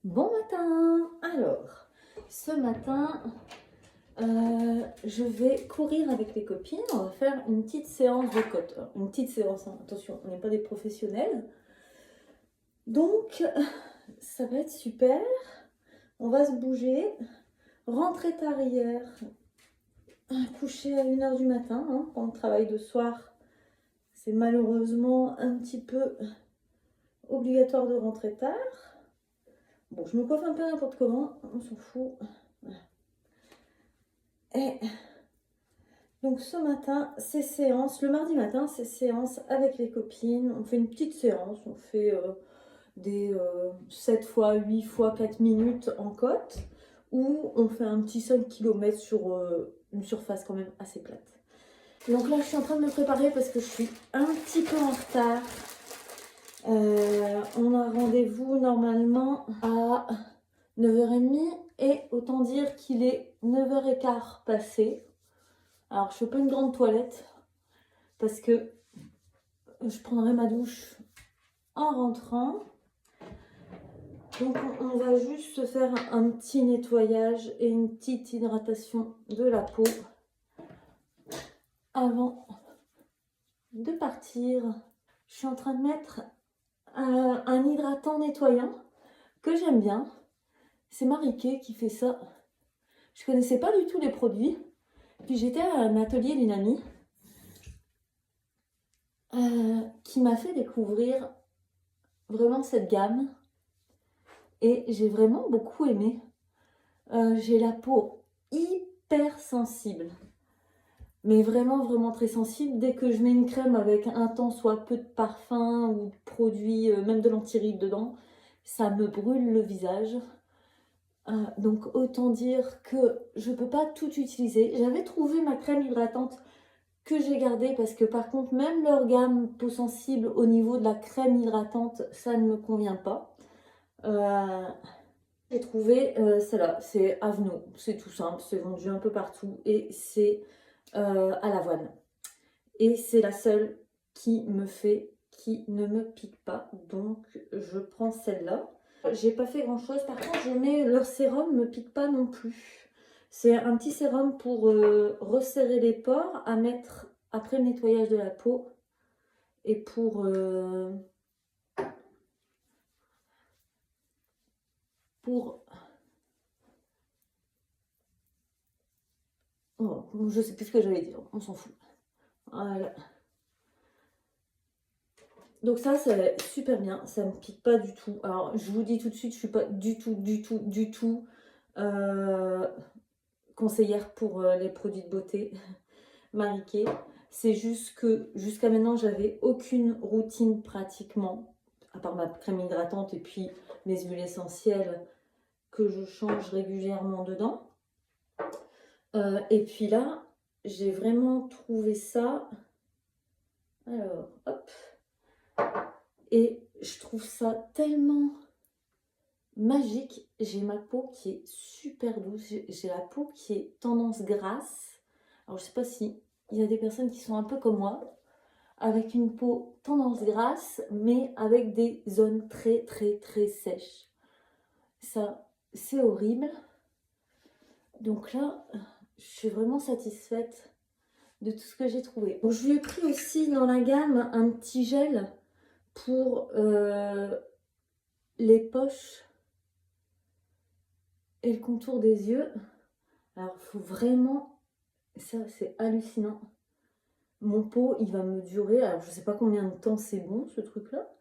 Bon matin! Alors, ce matin, je vais courir avec les copines. On va faire une petite séance de côte. Alors, une petite séance, hein. Attention, on n'est pas des professionnels. Donc, ça va être super. On va se bouger. Rentrée tard hier. Coucher à 1 h du matin. Hein, quand on travaille de soir, c'est malheureusement un petit peu obligatoire de rentrer tard. Bon, je me coiffe un peu n'importe comment, on s'en fout. Voilà. Et donc ce matin, c'est séance. Le mardi matin, c'est séance avec les copines. On fait une petite séance. On fait des 7 fois 8 fois 4 minutes en côte. Ou on fait un petit 5 km sur une surface quand même assez plate. Donc là, je suis en train de me préparer parce que je suis un petit peu en retard. On a rendez-vous normalement à 9 h30 et autant dire qu'il est 9 h15 passé. Alors je fais pas une grande toilette parce que je prendrai ma douche en rentrant. Donc on va juste se faire un petit nettoyage et une petite hydratation de la peau avant de partir. Je suis en train de mettre un hydratant nettoyant que j'aime bien. C'est Marie-Kay qui fait ça. Je connaissais pas du tout les produits. Puis j'étais à un atelier d'une amie qui m'a fait découvrir vraiment cette gamme. Et j'ai vraiment beaucoup aimé. J'ai la peau hyper sensible. Mais vraiment, vraiment très sensible. Dès que je mets une crème avec un tant soit peu de parfum ou de produits, même de l'anti-rides dedans, ça me brûle le visage. Donc autant dire que je peux pas tout utiliser. J'avais trouvé ma crème hydratante que j'ai gardée parce que par contre, même leur gamme peau sensible au niveau de la crème hydratante, ça ne me convient pas. J'ai trouvé celle-là, c'est Aveno, c'est tout simple, c'est vendu un peu partout et c'est à l'avoine. Et c'est la seule qui ne me pique pas, donc je prends celle-là. J'ai pas fait grand chose, par contre leur sérum me pique pas non plus. C'est un petit sérum pour resserrer les pores à mettre après le nettoyage de la peau et pour oh, je sais plus ce que j'allais dire, on s'en fout. Voilà. Donc ça, c'est super bien, ça me pique pas du tout. Alors, je vous dis tout de suite, je suis pas du tout conseillère pour les produits de beauté Marie-Kay. C'est juste que jusqu'à maintenant, j'avais aucune routine pratiquement, à part ma crème hydratante et puis mes huiles essentielles que je change régulièrement dedans. Et puis là, j'ai vraiment trouvé ça. Alors, hop. Et je trouve ça tellement magique. J'ai ma peau qui est super douce. J'ai la peau qui est tendance grasse. Alors, je sais pas si il y a des personnes qui sont un peu comme moi, avec une peau tendance grasse, mais avec des zones très, très, très sèches. Ça, c'est horrible. Donc là, je suis vraiment satisfaite de tout ce que j'ai trouvé. Bon, je lui ai pris aussi dans la gamme un petit gel pour les poches et le contour des yeux. Alors, il faut vraiment... Ça, c'est hallucinant. Mon pot, il va me durer... Alors, je sais pas combien de temps c'est bon, ce truc-là.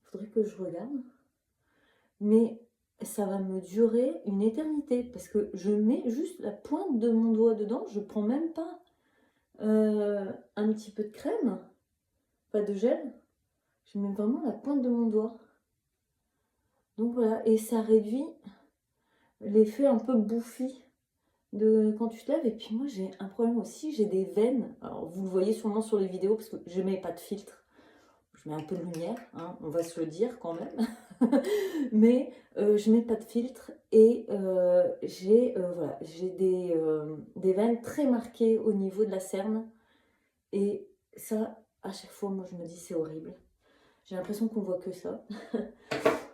Il faudrait que je regarde. Mais ça va me durer une éternité. Parce que je mets juste la pointe de mon doigt dedans. Je prends même pas un petit peu de crème. Pas de gel. Je mets vraiment la pointe de mon doigt. Donc voilà. Et ça réduit l'effet un peu bouffi de quand tu te lèves. Et puis moi j'ai un problème aussi, j'ai des veines. Alors vous le voyez sûrement sur les vidéos parce que je mets pas de filtre. Je mets un peu de lumière, hein, on va se le dire quand même. Mais je mets pas de filtre et j'ai voilà, j'ai des veines très marquées au niveau de la cerne. Et ça, à chaque fois, moi je me dis c'est horrible. J'ai l'impression qu'on voit que ça.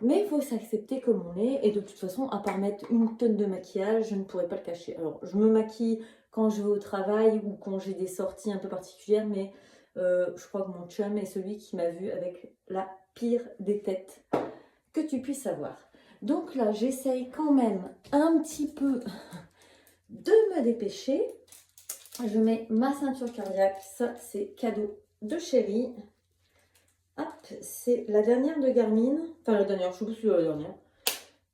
Mais il faut s'accepter comme on est. Et de toute façon, à part mettre une tonne de maquillage, je ne pourrais pas le cacher. Alors, je me maquille quand je vais au travail ou quand j'ai des sorties un peu particulières. Mais je crois que mon chum est celui qui m'a vu avec la pire des têtes que tu puisses avoir. Donc là, j'essaye quand même un petit peu de me dépêcher. Je mets ma ceinture cardiaque. Ça, c'est cadeau de chérie. Hop, c'est la dernière de Garmin. Enfin, la dernière, je ne sais pas si c'est la dernière.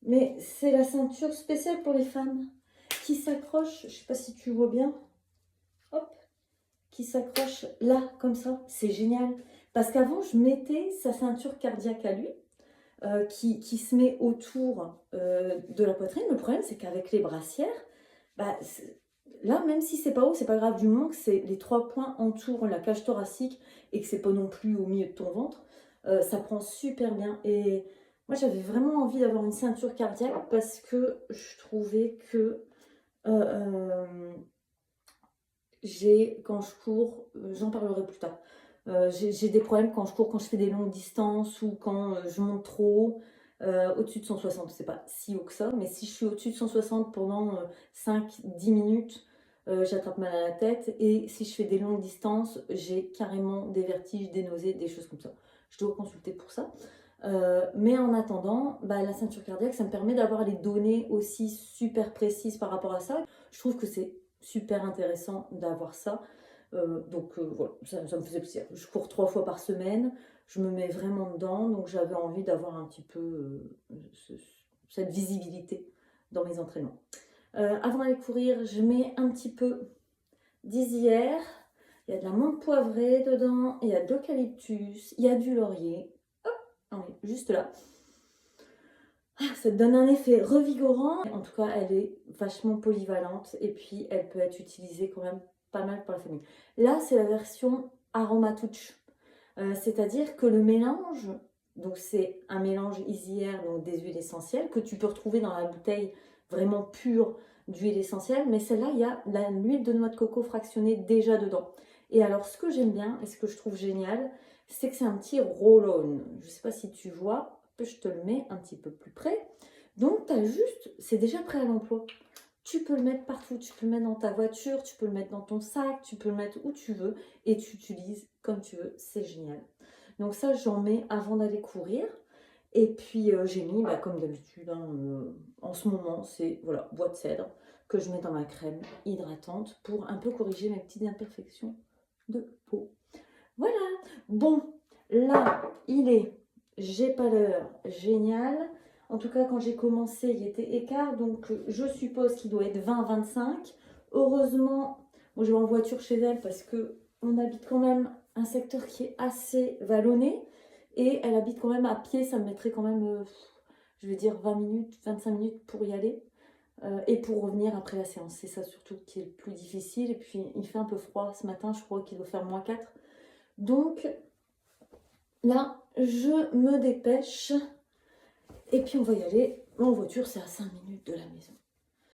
Mais c'est la ceinture spéciale pour les femmes qui s'accroche. Je ne sais pas si tu vois bien. Hop, qui s'accroche là, comme ça. C'est génial. Parce qu'avant, je mettais sa ceinture cardiaque à lui. Qui se met autour de la poitrine. Le problème, c'est qu'avec les brassières, bah, là, même si c'est pas haut, c'est pas grave, du moment que c'est les 3 points entourent la cage thoracique et que c'est pas non plus au milieu de ton ventre, ça prend super bien. Et moi, j'avais vraiment envie d'avoir une ceinture cardiaque parce que je trouvais que quand je cours, j'en parlerai plus tard. J'ai des problèmes quand je cours, quand je fais des longues distances ou quand je monte trop haut. Au-dessus de 160, c'est pas si haut que ça, mais si je suis au-dessus de 160 pendant 5-10 minutes, j'attrape mal à la tête. Et si je fais des longues distances, j'ai carrément des vertiges, des nausées, des choses comme ça. Je dois consulter pour ça. Mais en attendant, bah, la ceinture cardiaque, ça me permet d'avoir les données aussi super précises par rapport à ça. Je trouve que c'est super intéressant d'avoir ça. Donc voilà, ça me faisait plaisir. Je cours 3 fois par semaine, je me mets vraiment dedans, donc j'avais envie d'avoir un petit peu cette visibilité dans mes entraînements. Avant d'aller courir, je mets un petit peu d'isière, il y a de la menthe poivrée dedans, il y a de l'eucalyptus, il y a du laurier. Hop, juste là. Ça te donne un effet revigorant. En tout cas, elle est vachement polyvalente et puis elle peut être utilisée quand même pas mal pour la famille. Là, c'est la version Aroma Touch. C'est-à-dire que le mélange, donc c'est un mélange Easy Air, donc des huiles essentielles, que tu peux retrouver dans la bouteille vraiment pure d'huile essentielle, mais celle-là, il y a l'huile de noix de coco fractionnée déjà dedans. Et alors, ce que j'aime bien et ce que je trouve génial, c'est que c'est un petit roll-on. Je ne sais pas si tu vois, je te le mets un petit peu plus près. Donc, tu as juste, c'est déjà prêt à l'emploi. Tu peux le mettre partout, tu peux le mettre dans ta voiture, tu peux le mettre dans ton sac, tu peux le mettre où tu veux et tu utilises comme tu veux, c'est génial. Donc ça, j'en mets avant d'aller courir. Et puis j'ai mis, bah, comme d'habitude, hein, en ce moment, c'est voilà, bois de cèdre que je mets dans ma crème hydratante pour un peu corriger mes petites imperfections de peau. Voilà, bon, là, il est, j'ai pas l'heure, génial. En tout cas, quand j'ai commencé, il était écart, donc je suppose qu'il doit être 20-25. Heureusement, moi je vais en voiture chez elle parce que on habite quand même un secteur qui est assez vallonné et elle habite quand même à pied, ça me mettrait quand même, je vais dire 20 minutes, 25 minutes pour y aller et pour revenir après la séance. C'est ça surtout qui est le plus difficile. Et puis il fait un peu froid ce matin, je crois qu'il doit faire -4. Donc là, je me dépêche. Et puis on va y aller en voiture, c'est à 5 minutes de la maison.